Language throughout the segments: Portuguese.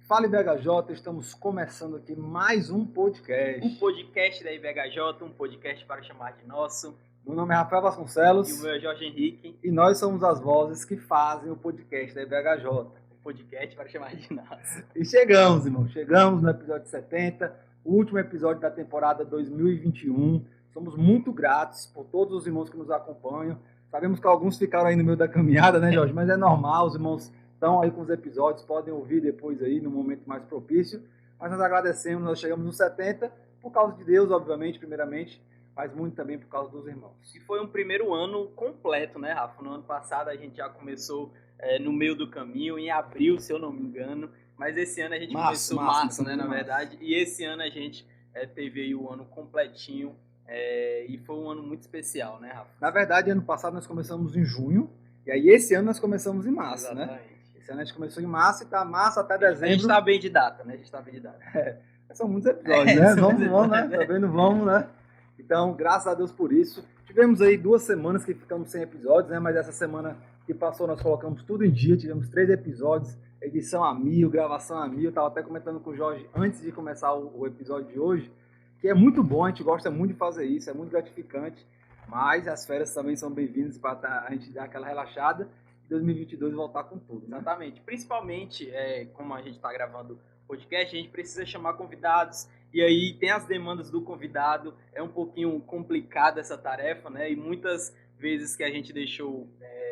Fala IBHJ, estamos começando aqui mais um podcast. Um podcast da IBHJ, um podcast para chamar de nosso. Meu nome é Rafael Vasconcelos. E o meu é Jorge Henrique. E nós somos as vozes que fazem o podcast da IBHJ. Um podcast para chamar de nosso. E chegamos, irmão. Chegamos no episódio 70, o último episódio da temporada 2021. Somos muito gratos por todos os irmãos que nos acompanham. Sabemos que alguns ficaram aí no meio da caminhada, né, Jorge? Mas é normal, os irmãos estão aí com os episódios, podem ouvir depois aí no momento mais propício. Mas nós agradecemos, nós chegamos nos 70, por causa de Deus, obviamente, primeiramente, mas muito também por causa dos irmãos. E foi um primeiro ano completo, né, Rafa? No ano passado a gente já começou no meio do caminho, em abril, se eu não me engano. Mas esse ano a gente começou março, né, na verdade. E esse ano a gente teve aí o ano completinho. E foi um ano muito especial, né, Rafa? Na verdade, ano passado nós começamos em junho, e aí esse ano nós começamos em março, Exatamente. Né? Esse ano a gente começou em março e tá março até dezembro. A gente tá bem de data, né? São muitos episódios, né? Vamos, né? Também não vamos, né? Então, graças a Deus por isso. Tivemos aí 2 semanas que ficamos sem episódios, né? Mas essa semana que passou nós colocamos tudo em dia, tivemos 3 episódios, edição a 1000, gravação a 1000. Eu tava até comentando com o Jorge antes de começar o episódio de hoje, que é muito bom, a gente gosta muito de fazer isso, é muito gratificante, mas as férias também são bem-vindas para a gente dar aquela relaxada e 2022 voltar com tudo. Né? Exatamente, principalmente como a gente está gravando podcast, a gente precisa chamar convidados, e aí tem as demandas do convidado, é um pouquinho complicada essa tarefa, né, e muitas vezes que a gente deixou,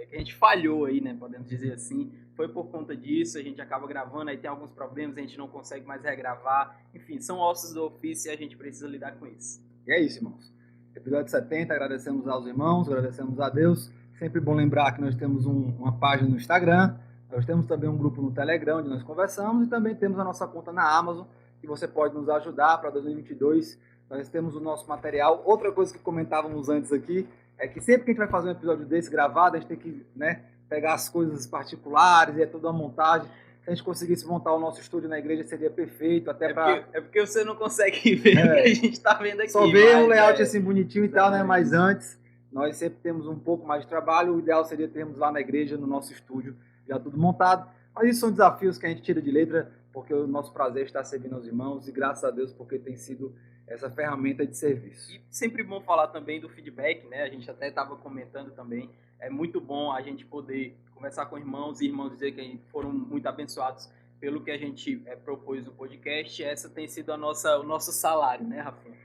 que a gente falhou aí, né, podemos dizer assim, foi por conta disso, a gente acaba gravando, aí tem alguns problemas, a gente não consegue mais regravar, enfim, são ossos do ofício e a gente precisa lidar com isso. E é isso, irmãos. Episódio 70, agradecemos aos irmãos, agradecemos a Deus. Sempre bom lembrar que nós temos uma página no Instagram, nós temos também um grupo no Telegram, onde nós conversamos, e também temos a nossa conta na Amazon, que você pode nos ajudar para 2022. Nós temos o nosso material. Outra coisa que comentávamos antes aqui, é que sempre que a gente vai fazer um episódio desse gravado, a gente tem que, né, pegar as coisas particulares, e é toda uma montagem. Se a gente conseguisse montar o nosso estúdio na igreja, seria perfeito. Até porque você não consegue ver o que a gente está vendo aqui. Só ver um layout assim bonitinho e tal, né? Mas antes, nós sempre temos um pouco mais de trabalho. O ideal seria termos lá na igreja, no nosso estúdio, já tudo montado. Mas isso são desafios que a gente tira de letra, porque o nosso prazer está servindo aos irmãos, e graças a Deus, porque tem sido essa ferramenta de serviço. E sempre bom falar também do feedback, né? A gente até estava comentando também. É muito bom a gente poder conversar com irmãos e irmãos dizer que foram muito abençoados pelo que a gente propôs no podcast. Essa tem sido o nosso salário, né, Rafinha?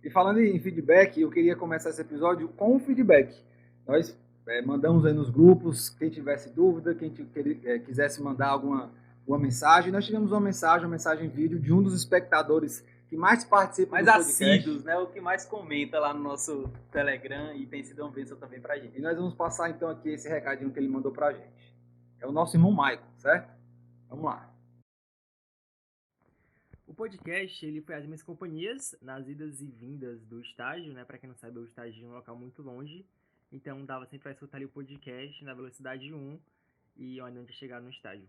E falando em feedback, eu queria começar esse episódio com o feedback. Nós mandamos aí nos grupos, quem tivesse dúvida, quem quisesse mandar alguma mensagem. Nós tivemos uma mensagem vídeo de um dos espectadores que mais participa do podcast. Mais assíduos, né? O que mais comenta lá no nosso Telegram, e tem sido uma bênção também pra gente. E nós vamos passar então aqui esse recadinho que ele mandou pra gente. É o nosso irmão Michael, certo? Vamos lá. O podcast, ele foi as minhas companhias nas idas e vindas do estágio, né? Pra quem não sabe, o estágio é um local muito longe, então dava sempre pra escutar ali o podcast na velocidade 1 e eu ainda não tinha chegado no estágio.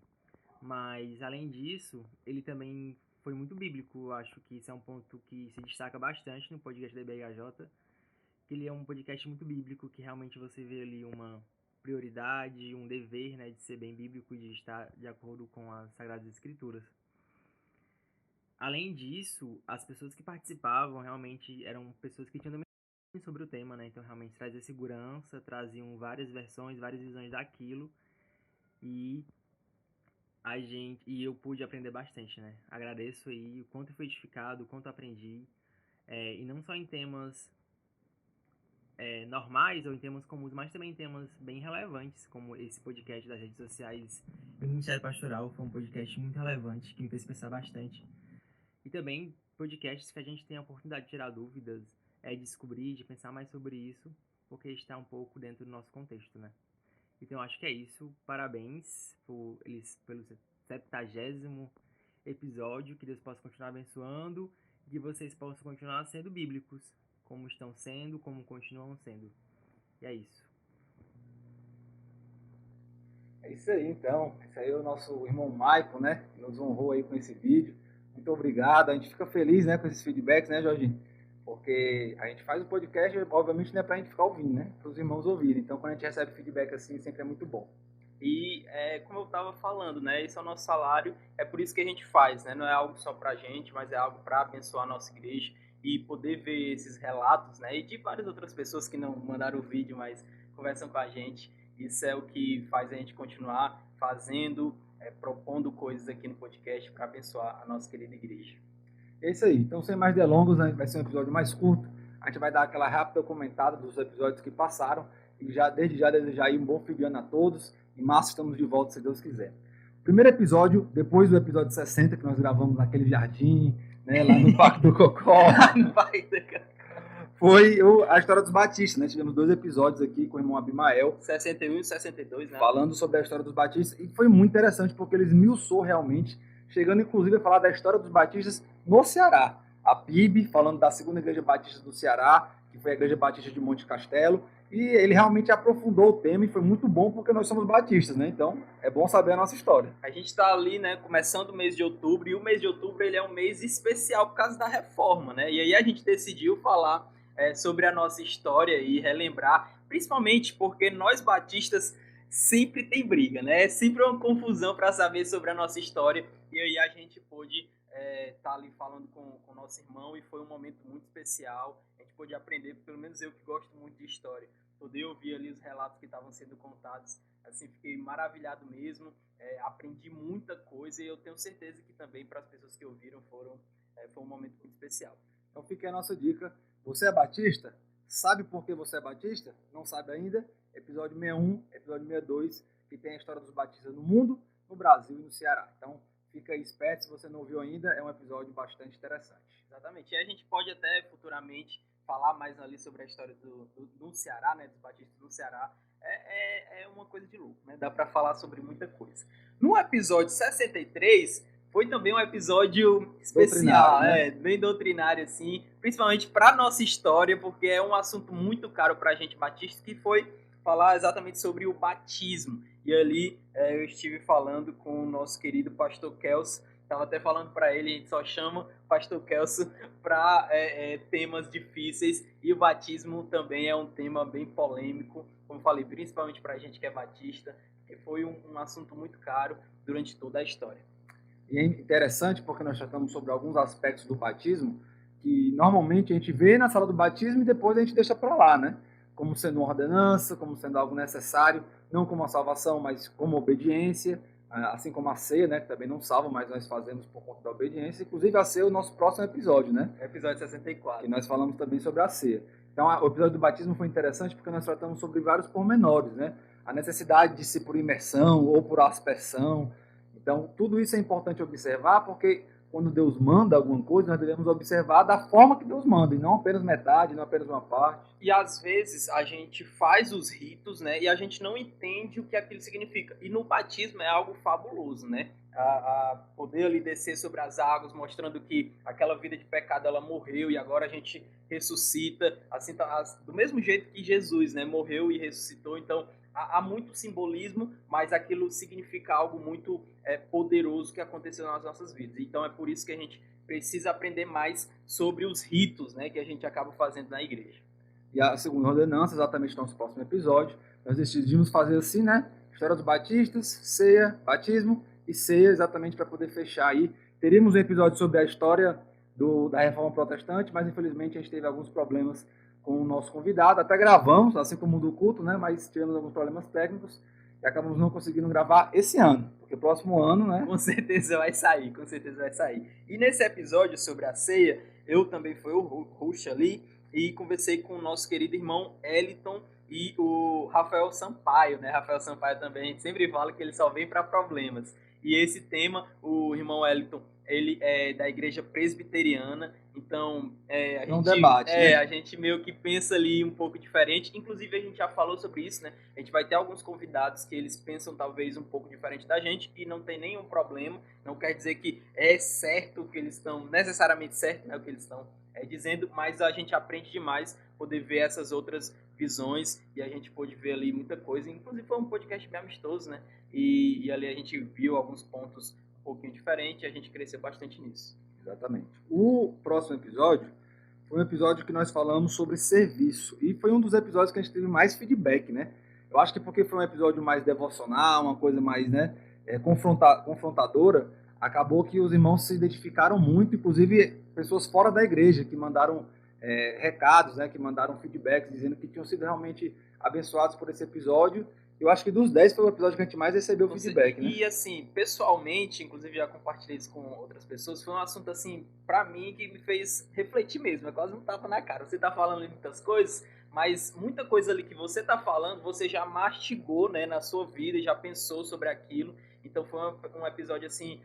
Mas, além disso, ele também foi muito bíblico. Eu acho que isso é um ponto que se destaca bastante no podcast da IBHJ, que ele é um podcast muito bíblico, que realmente você vê ali uma prioridade, um dever, né, de ser bem bíblico e de estar de acordo com as Sagradas Escrituras. Além disso, as pessoas que participavam realmente eram pessoas que tinham domínio sobre o tema, né? Então realmente trazia segurança, traziam várias versões, várias visões daquilo, e eu pude aprender bastante, né? Agradeço aí o quanto eu fui edificado, o quanto eu aprendi, e não só em temas normais ou em temas comuns, mas também em temas bem relevantes, como esse podcast das redes sociais e o Ministério Pastoral. Foi um podcast muito relevante, que me fez pensar bastante. E também podcasts que a gente tem a oportunidade de tirar dúvidas, de descobrir, de pensar mais sobre isso, porque está um pouco dentro do nosso contexto, né? Então acho que é isso. Parabéns pelo 70º episódio. Que Deus possa continuar abençoando e que vocês possam continuar sendo bíblicos, como estão sendo, como continuam sendo. E é isso. É isso aí, então. Esse aí é o nosso irmão Michael, né? Que nos honrou aí com esse vídeo. Muito obrigado. A gente fica feliz, né, com esses feedbacks, né, Jorginho? Porque a gente faz o podcast, obviamente, não é pra gente ficar ouvindo, né? Para os irmãos ouvirem. Então, quando a gente recebe feedback assim, sempre é muito bom. E como eu estava falando, né, esse é o nosso salário, é por isso que a gente faz, né, não é algo só para a gente, mas é algo para abençoar a nossa igreja e poder ver esses relatos, né, e de várias outras pessoas que não mandaram o vídeo, mas conversam com a gente. Isso é o que faz a gente continuar fazendo, propondo coisas aqui no podcast para abençoar a nossa querida igreja. É isso aí. Então, sem mais delongas, né, vai ser um episódio mais curto. A gente vai dar aquela rápida comentada dos episódios que passaram e desde já desejar aí um bom fim de ano a todos. Em março estamos de volta, se Deus quiser. Primeiro episódio, depois do episódio 60, que nós gravamos naquele jardim, né, lá no Parque do Cocó. No Parque do Cocó. Foi a história dos batistas, né? Tivemos 2 episódios aqui com o irmão Abimael. 61 e 62, né? Falando sobre a história dos batistas. E foi muito interessante, porque ele esmiuçou realmente, chegando inclusive a falar da história dos batistas no Ceará. A PIB, falando da segunda igreja batista do Ceará, que foi a igreja batista de Monte Castelo. E ele realmente aprofundou o tema e foi muito bom, porque nós somos batistas, né? Então, é bom saber a nossa história. A gente está ali, né, começando o mês de outubro, e o mês de outubro ele é um mês especial por causa da reforma, né? E aí a gente decidiu falar sobre a nossa história e relembrar, principalmente porque nós batistas sempre tem briga, né? É sempre uma confusão para saber sobre a nossa história, e aí a gente pôde estar ali falando com o nosso irmão, e foi um momento muito especial. A gente pôde aprender, pelo menos eu que gosto muito de história, poder ouvir ali os relatos que estavam sendo contados, assim, fiquei maravilhado mesmo, aprendi muita coisa, e eu tenho certeza que também para as pessoas que ouviram foi um momento muito especial. Então fica a nossa dica. Você é batista? Sabe por que você é batista? Não sabe ainda? Episódio 61, episódio 62, que tem a história dos batistas no mundo, no Brasil e no Ceará. Então fica aí esperto, se você não ouviu ainda, é um episódio bastante interessante. Exatamente. E a gente pode até futuramente falar mais ali sobre a história do Ceará, né, dos batistas no Ceará. É uma coisa de louco, né? Dá para falar sobre muita coisa. No episódio 63, foi também um episódio especial, né? Bem doutrinário, assim, principalmente para nossa história, porque é um assunto muito caro para a gente batista, que foi falar exatamente sobre o batismo. E ali eu estive falando com o nosso querido pastor Kelso, estava até falando para ele, a gente só chama pastor Kelso para temas difíceis, e o batismo também é um tema bem polêmico, como falei, principalmente para a gente que é batista, que foi um assunto muito caro durante toda a história. E é interessante porque nós tratamos sobre alguns aspectos do batismo que normalmente a gente vê na sala do batismo e depois a gente deixa para lá, né? Como sendo uma ordenança, como sendo algo necessário, não como a salvação, mas como obediência, assim como a ceia, né? Que também não salva, mas nós fazemos por conta da obediência. Inclusive a ceia é o nosso próximo episódio, né? Episódio 64. E nós falamos também sobre a ceia. Então o episódio do batismo foi interessante porque nós tratamos sobre vários pormenores, né? A necessidade de ser por imersão ou por aspersão. Então, tudo isso é importante observar, porque quando Deus manda alguma coisa, nós devemos observar da forma que Deus manda, e não apenas metade, não apenas uma parte. E às vezes a gente faz os ritos, né, e a gente não entende o que aquilo significa. E no batismo é algo fabuloso, né? A poder ali descer sobre as águas, mostrando que aquela vida de pecado ela morreu e agora a gente ressuscita, assim, do mesmo jeito que Jesus, né, morreu e ressuscitou. Então há muito simbolismo, mas aquilo significa algo muito poderoso que aconteceu nas nossas vidas. Então é por isso que a gente precisa aprender mais sobre os ritos, né, que a gente acaba fazendo na igreja. E a segunda ordenança, exatamente no nosso próximo episódio, nós decidimos fazer assim, né? História dos batistas, ceia, batismo e ceia, exatamente para poder fechar aí. Teríamos um episódio sobre a história da Reforma Protestante, mas infelizmente a gente teve alguns problemas com o nosso convidado, até gravamos, assim como o do culto, né? Mas tivemos alguns problemas técnicos e acabamos não conseguindo gravar esse ano, porque próximo ano, né? Com certeza vai sair, com certeza vai sair. E nesse episódio sobre a ceia, eu também fui o host ali e conversei com o nosso querido irmão Eliton e o Rafael Sampaio, né? Rafael Sampaio também, a gente sempre fala que ele só vem para problemas. E esse tema, o irmão Eliton, ele é da igreja presbiteriana, então a gente meio que pensa ali um pouco diferente. Inclusive a gente já falou sobre isso, né? A gente vai ter alguns convidados que eles pensam talvez um pouco diferente da gente e não tem nenhum problema. Não quer dizer que é certo o que eles estão, necessariamente certo, né, o que eles estão dizendo, mas a gente aprende demais poder ver essas outras visões e a gente pôde ver ali muita coisa. Inclusive foi um podcast bem amistoso, né? E ali a gente viu alguns pontos um pouquinho diferentes e a gente cresceu bastante nisso. Exatamente. O próximo episódio foi um episódio que nós falamos sobre serviço. E foi um dos episódios que a gente teve mais feedback, né? Eu acho que porque foi um episódio mais devocional, uma coisa mais, né, confrontadora, acabou que os irmãos se identificaram muito, inclusive pessoas fora da igreja que mandaram recados, né, que mandaram feedbacks dizendo que tinham sido realmente abençoados por esse episódio. Eu acho que dos 10 foi o episódio que a gente mais recebeu feedback, né? E assim, pessoalmente, inclusive já compartilhei isso com outras pessoas, foi um assunto assim, pra mim, que me fez refletir mesmo, é quase um tapa na cara. Você tá falando de muitas coisas, mas muita coisa ali que você tá falando, você já mastigou, né, na sua vida, já pensou sobre aquilo. Então foi um episódio assim,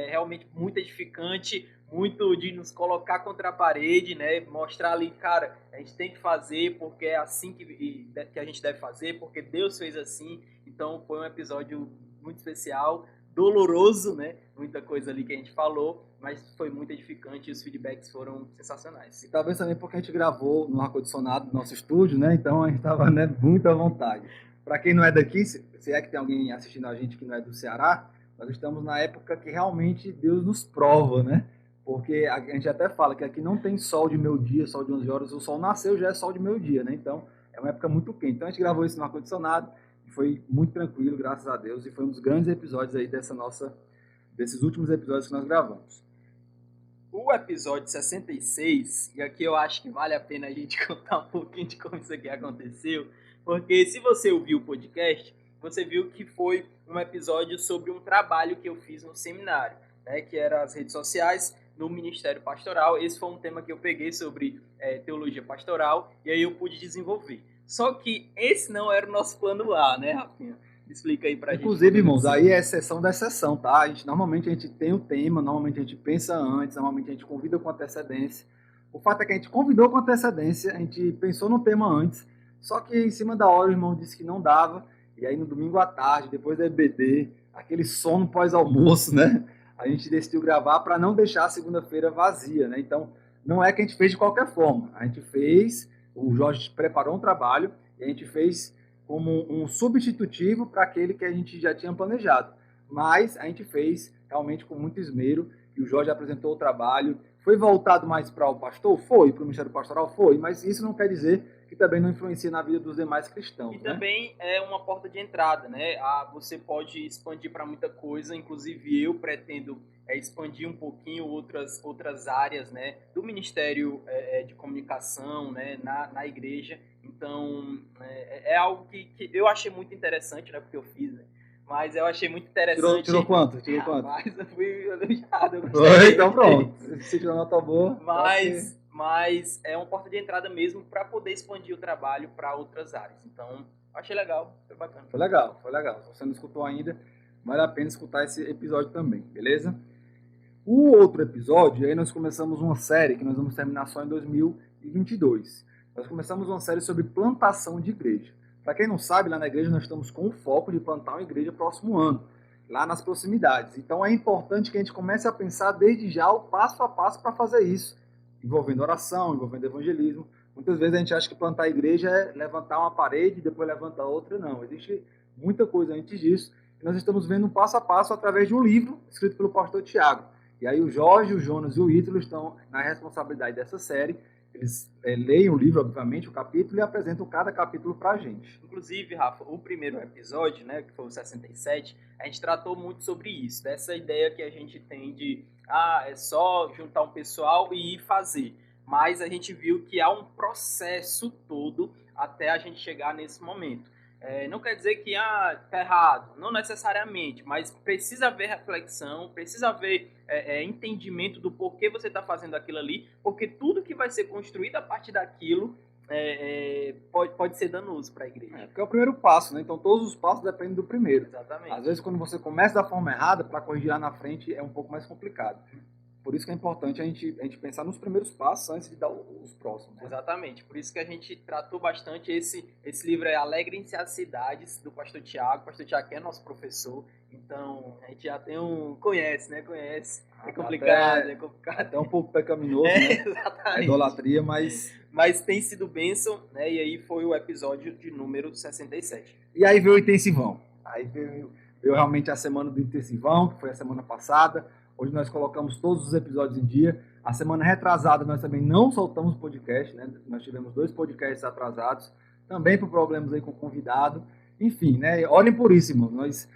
realmente muito edificante, muito de nos colocar contra a parede, né? Mostrar ali, cara, a gente tem que fazer porque é assim que a gente deve fazer, porque Deus fez assim. Então foi um episódio muito especial, doloroso, né? Muita coisa ali que a gente falou, mas foi muito edificante e os feedbacks foram sensacionais. E talvez também porque a gente gravou no ar-condicionado do nosso estúdio, né? Então a gente estava, né, muito à vontade. Para quem não é daqui, se é que tem alguém assistindo a gente que não é do Ceará, nós estamos na época que realmente Deus nos prova, né? Porque a gente até fala que aqui não tem sol de meio-dia, sol de 11 horas, o sol nasceu já é sol de meio-dia, né? Então é uma época muito quente. Então a gente gravou isso no ar-condicionado, foi muito tranquilo, graças a Deus, e foi um dos grandes episódios aí desses últimos episódios que nós gravamos. O episódio 66, e aqui eu acho que vale a pena a gente contar um pouquinho de como isso aqui aconteceu, porque se você ouviu o podcast, você viu que foi um episódio sobre um trabalho que eu fiz no seminário, né, que era as redes sociais no Ministério Pastoral. Esse foi um tema que eu peguei sobre teologia pastoral, e aí eu pude desenvolver. Só que esse não era o nosso plano A, né, Rafinha? Explica aí pra gente. Inclusive, irmãos, aí é exceção da exceção, tá? Normalmente a gente tem um tema, normalmente a gente pensa antes, normalmente a gente convida com antecedência. O fato é que a gente convidou com antecedência, a gente pensou no tema antes, só que em cima da hora o irmão disse que não dava, e aí no domingo à tarde, depois da EBD, aquele sono pós-almoço, né? A gente decidiu gravar para não deixar a segunda-feira vazia, né? Então, não é que a gente fez de qualquer forma. A gente fez, o Jorge preparou um trabalho, e a gente fez como um substitutivo para aquele que a gente já tinha planejado. Mas a gente fez realmente com muito esmero, e o Jorge apresentou o trabalho. Foi voltado mais para o pastor? Foi. Para o Ministério Pastoral? Foi. Mas isso não quer dizer que também não influencia na vida dos demais cristãos. E também é uma porta de entrada, né? Você pode expandir para muita coisa, inclusive eu pretendo expandir um pouquinho outras áreas, né, do Ministério de Comunicação, né, na igreja. Então, é algo que eu achei muito interessante, né, porque eu fiz, né? Mas eu achei muito interessante. Tirou quanto? Mas eu fui elogiado. Então pronto. Se tirou nota boa. Mas é uma porta de entrada mesmo para poder expandir o trabalho para outras áreas. Então, achei legal, foi bacana. Foi legal. Se você não escutou ainda, vale a pena escutar esse episódio também, beleza? O outro episódio, aí nós começamos uma série que nós vamos terminar só em 2022. Nós começamos uma série sobre plantação de igreja. Para quem não sabe, lá na igreja nós estamos com o foco de plantar uma igreja próximo ano, lá nas proximidades. Então é importante que a gente comece a pensar desde já o passo a passo para fazer isso, envolvendo oração, envolvendo evangelismo. Muitas vezes a gente acha que plantar a igreja é levantar uma parede e depois levantar outra. Não, existe muita coisa antes disso. E nós estamos vendo um passo a passo através de um livro escrito pelo pastor Tiago. E aí o Jorge, o Jonas e o Ítalo estão na responsabilidade dessa série. Eles leem o livro, obviamente, o capítulo, e apresentam cada capítulo para a gente. Inclusive, Rafa, o primeiro episódio, né, que foi o 67, a gente tratou muito sobre isso, dessa ideia que a gente tem de é só juntar um pessoal e ir fazer. Mas a gente viu que há um processo todo até a gente chegar nesse momento. Não quer dizer que tá errado, não necessariamente, mas precisa haver reflexão, precisa haver entendimento do porquê você está fazendo aquilo ali, porque tudo que vai ser construído a partir daquilo pode ser danoso para a igreja. Porque é o primeiro passo, né? Então todos os passos dependem do primeiro. Exatamente. Às vezes quando você começa da forma errada, para corrigir lá na frente é um pouco mais complicado. Por isso que é importante a gente pensar nos primeiros passos antes de dar os próximos. Né? Exatamente. Por isso que a gente tratou bastante esse livro, Alegrem-se as Cidades, do pastor Tiago. O pastor Tiago é nosso professor, então a gente já tem conhece, né? Conhece. É complicado. Até um pouco pecaminoso, né? Exatamente. Idolatria, mas tem sido bênção, né? E aí foi o episódio de número 67. E aí veio o intensivão. Aí veio realmente a semana do intensivão, que foi a semana passada. Hoje nós colocamos todos os episódios em dia. A semana retrasada nós também não soltamos podcast, né? Nós tivemos 2 podcasts atrasados, também por problemas aí com o convidado. Enfim, né? Olhem por isso, irmãos. Nós,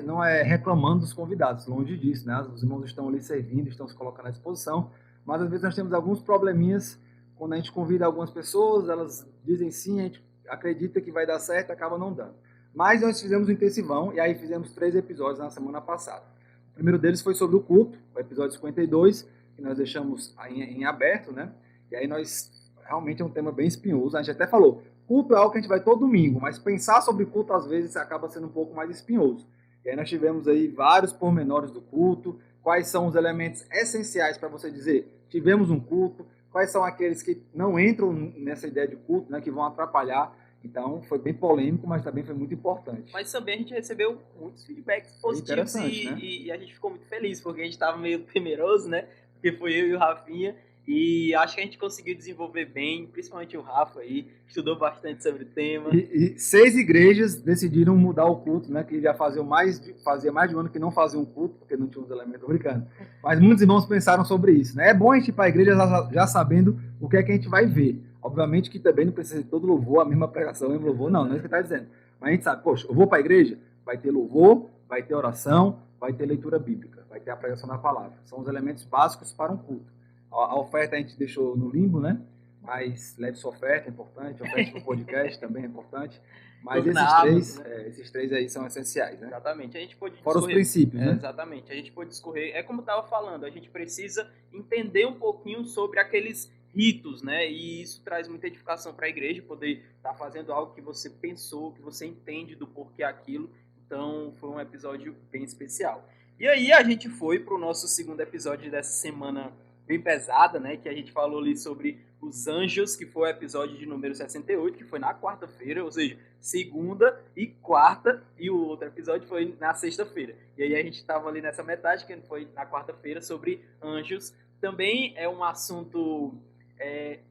não é reclamando dos convidados, longe disso, né? Os irmãos estão ali servindo, estão se colocando à disposição, mas às vezes nós temos alguns probleminhas quando a gente convida algumas pessoas, elas dizem sim, a gente acredita que vai dar certo, acaba não dando. Mas nós fizemos um intensivão, e aí fizemos 3 episódios na semana passada. O primeiro deles foi sobre o culto, o episódio 52, que nós deixamos em aberto, né? E aí nós, realmente é um tema bem espinhoso, a gente até falou, culto é algo que a gente vai todo domingo, mas pensar sobre culto às vezes acaba sendo um pouco mais espinhoso. E aí nós tivemos aí vários pormenores do culto, quais são os elementos essenciais para você dizer, tivemos um culto, quais são aqueles que não entram nessa ideia de culto, né, que vão atrapalhar. Então, foi bem polêmico, mas também foi muito importante. Mas também a gente recebeu muitos feedbacks positivos né? e a gente ficou muito feliz, porque a gente estava meio temeroso, né? Porque foi eu e o Rafinha, e acho que a gente conseguiu desenvolver bem, principalmente o Rafa aí, estudou bastante sobre o tema. E 6 igrejas decidiram mudar o culto, né? Que já fazia mais de um ano que não faziam um culto, porque não tinha os elementos, brincando. Mas muitos irmãos pensaram sobre isso, né? É bom a gente ir para a igreja já sabendo o que é que a gente vai ver. Obviamente que também não precisa de todo louvor, a mesma pregação, o mesmo louvor, não é isso que está dizendo. Mas a gente sabe, poxa, eu vou para a igreja, vai ter louvor, vai ter oração, vai ter leitura bíblica, vai ter a pregação da palavra. São os elementos básicos para um culto. A oferta a gente deixou no limbo, né? Mas leve sua oferta, é importante. Oferta para o podcast também é importante. Mas esses três aí são essenciais, né? Exatamente. A gente pode fora os princípios, né? Exatamente. A gente pode discorrer. É como eu estava falando, a gente precisa entender um pouquinho sobre aqueles ritos, né? E isso traz muita edificação para a igreja, poder estar fazendo algo que você pensou, que você entende do porquê aquilo. Então, foi um episódio bem especial. E aí, a gente foi para o nosso segundo episódio dessa semana bem pesada, né? Que a gente falou ali sobre os anjos, que foi o episódio de número 68, que foi na quarta-feira, ou seja, segunda e quarta, e o outro episódio foi na sexta-feira. E aí a gente estava ali nessa metade, que foi na quarta-feira, sobre anjos. Também é um assunto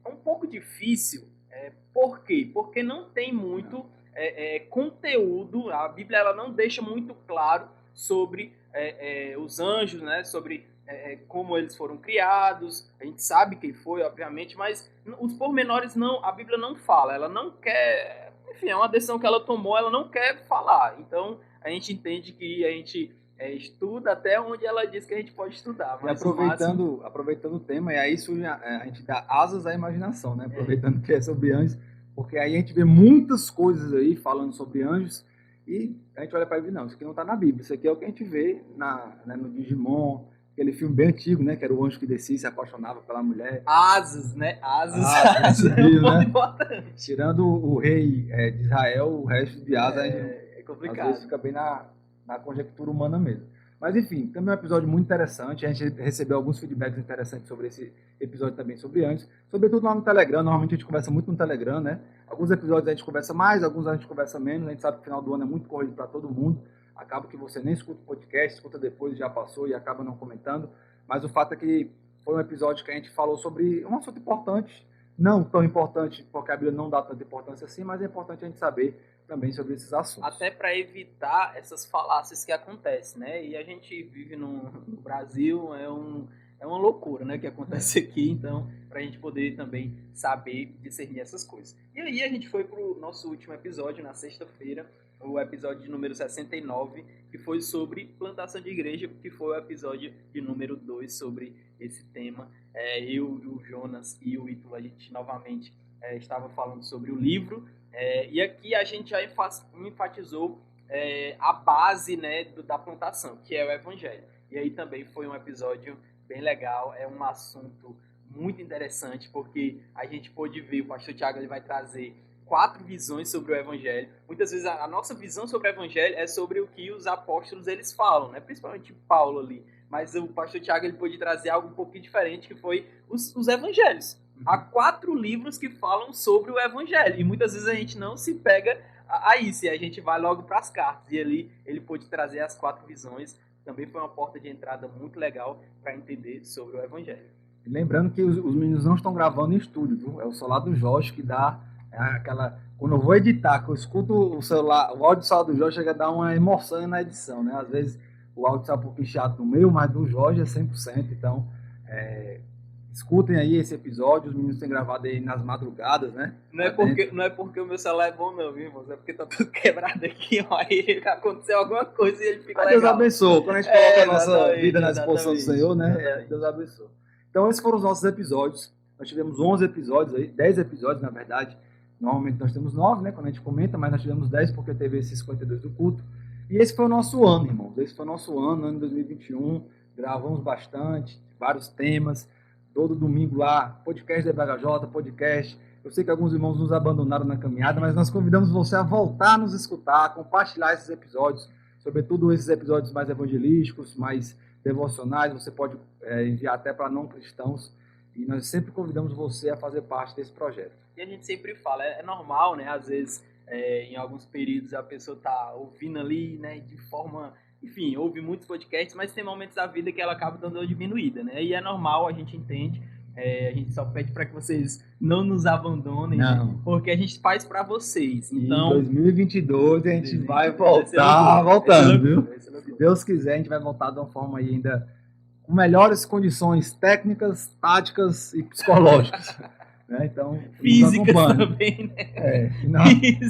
um pouco difícil. Por quê? Porque não tem muito conteúdo, a Bíblia ela não deixa muito claro sobre os anjos, né? Sobre como eles foram criados. A gente sabe quem foi, obviamente, mas os pormenores a Bíblia não fala, ela não quer, enfim, é uma decisão que ela tomou, ela não quer falar. Então a gente entende que a gente estuda até onde ela diz que a gente pode estudar. Mas aproveitando o tema, e aí surge, a gente dá asas à imaginação, né? Aproveitando que é sobre anjos, porque aí a gente vê muitas coisas aí falando sobre anjos e a gente olha para a Bíblia, não, isso aqui não está na Bíblia, isso aqui é o que a gente vê no Digimon, aquele filme bem antigo, né? Que era o anjo que descia e se apaixonava pela mulher. Asas, né? Asas é um ponto importante. Tirando o rei de Israel, o resto de asas é complicado. Às vezes fica bem na conjectura humana mesmo. Mas enfim, também é um episódio muito interessante. A gente recebeu alguns feedbacks interessantes sobre esse episódio também sobre anjos. Sobretudo lá no Telegram. Normalmente a gente conversa muito no Telegram, né? Alguns episódios a gente conversa mais, alguns a gente conversa menos. A gente sabe que o final do ano é muito corrido para todo mundo. Acaba que você nem escuta o podcast, escuta depois, já passou e acaba não comentando. Mas o fato é que foi um episódio que a gente falou sobre um assunto importante. Não tão importante, porque a Bíblia não dá tanta importância assim, mas é importante a gente saber também sobre esses assuntos. Até para evitar essas falácias que acontecem, né? E a gente vive no Brasil, é uma loucura, né, que acontece aqui, então, para a gente poder também saber discernir essas coisas. E aí a gente foi pro nosso último episódio, na sexta-feira, o episódio de número 69, que foi sobre plantação de igreja, que foi o episódio de número 2 sobre esse tema. Eu, o Jonas e o Ítalo, a gente novamente estava falando sobre o livro, e aqui a gente já enfatizou a base, né, da plantação, que é o Evangelho. E aí também foi um episódio bem legal, é um assunto muito interessante, porque a gente pôde ver, o pastor Thiago ele vai trazer 4 visões sobre o Evangelho. Muitas vezes a nossa visão sobre o Evangelho é sobre o que os apóstolos eles falam, né? Principalmente Paulo ali. Mas o pastor Thiago ele pôde trazer algo um pouquinho diferente, que foi os Evangelhos. Há 4 livros que falam sobre o Evangelho. E muitas vezes a gente não se pega a isso, e a gente vai logo para as cartas. E ali ele pôde trazer as 4 visões. Também foi uma porta de entrada muito legal para entender sobre o Evangelho. Lembrando que os meninos não estão gravando em estúdio, viu? É o celular do Jorge que dá aquela... Quando eu vou editar, que eu escuto o celular, o áudio do celular do Jorge chega a dar uma emoção na edição, né? Às vezes o áudio está um pouquinho chato no meu, mas do Jorge é 100%, então Escutem aí esse episódio, os meninos têm gravado aí nas madrugadas, né? Não é porque o meu celular é bom, não, viu, irmãos? É porque tá tudo quebrado aqui, ó. Aí aconteceu alguma coisa e ele fica Deus legal. abençoe. Quando a gente coloca a nossa Exatamente, vida na disposição do exatamente, Senhor, né? exatamente. Deus abençoe. Então, esses foram os nossos episódios. Nós tivemos 11 episódios aí, 10 episódios, na verdade. Normalmente nós temos 9, né? Quando a gente comenta, mas nós tivemos 10 porque teve esses 52 do culto. E esse foi o nosso ano, irmãos. Esse foi o nosso ano de 2021. Gravamos bastante, vários temas. Todo domingo lá, podcast da BHJ, podcast. Eu sei que alguns irmãos nos abandonaram na caminhada, mas nós convidamos você a voltar a nos escutar, a compartilhar esses episódios, sobretudo esses episódios mais evangelísticos, mais devocionais. Você pode enviar até para não cristãos. E nós sempre convidamos você a fazer parte desse projeto. E a gente sempre fala, é normal, né? Às vezes, em alguns períodos, a pessoa tá ouvindo ali, né? De forma... Enfim, ouve muitos podcasts, mas tem momentos da vida que ela acaba dando uma diminuída, né? E é normal, a gente entende. A gente só pede para que vocês não nos abandonem, Não. Né? Porque a gente faz para vocês. Então, em 2022 a gente vai voltar, voltando, viu? Se Deus quiser, a gente vai voltar de uma forma aí ainda com melhores condições técnicas, táticas e psicológicas. Né? Então, físicas também, né?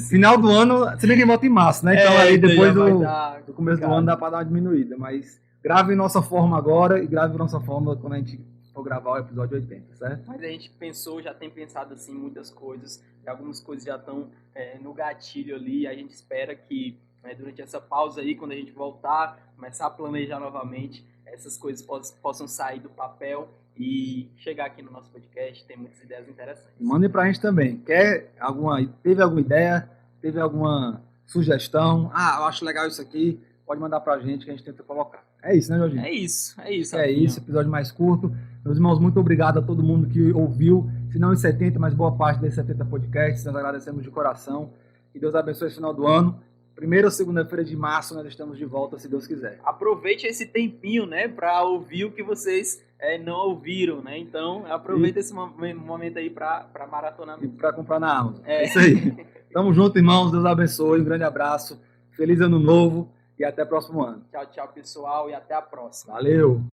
Final do ano, se bem que volta em março, né? Então aí depois do começo do ano dá para dar uma diminuída. Mas grave nossa forma agora e grave nossa forma quando a gente for gravar o episódio 80, certo? Mas a gente já tem pensado assim muitas coisas, e algumas coisas já estão no gatilho ali. A gente espera que durante essa pausa aí, quando a gente voltar, começar a planejar novamente, essas coisas possam sair do papel e chegar aqui no nosso podcast. Tem muitas ideias interessantes. Mandem pra gente também. Teve alguma ideia? Teve alguma sugestão? Eu acho legal isso aqui. Pode mandar pra gente que a gente tenta colocar. É isso, né, Jorginho? É isso. É isso, episódio mais curto. Meus irmãos, muito obrigado a todo mundo que ouviu. Se não em 70, mas boa parte desses 70 podcasts. Nós agradecemos de coração. Que Deus abençoe esse final do ano. Primeira ou segunda-feira de março nós estamos de volta, se Deus quiser. Aproveite esse tempinho, né, para ouvir o que vocês não ouviram, né? Então, aproveita esse momento aí para maratonar. E para comprar na Amazon. É isso aí. Tamo junto, irmãos. Deus abençoe. Um grande abraço. Feliz ano novo e até o próximo ano. Tchau, pessoal, e até a próxima. Valeu!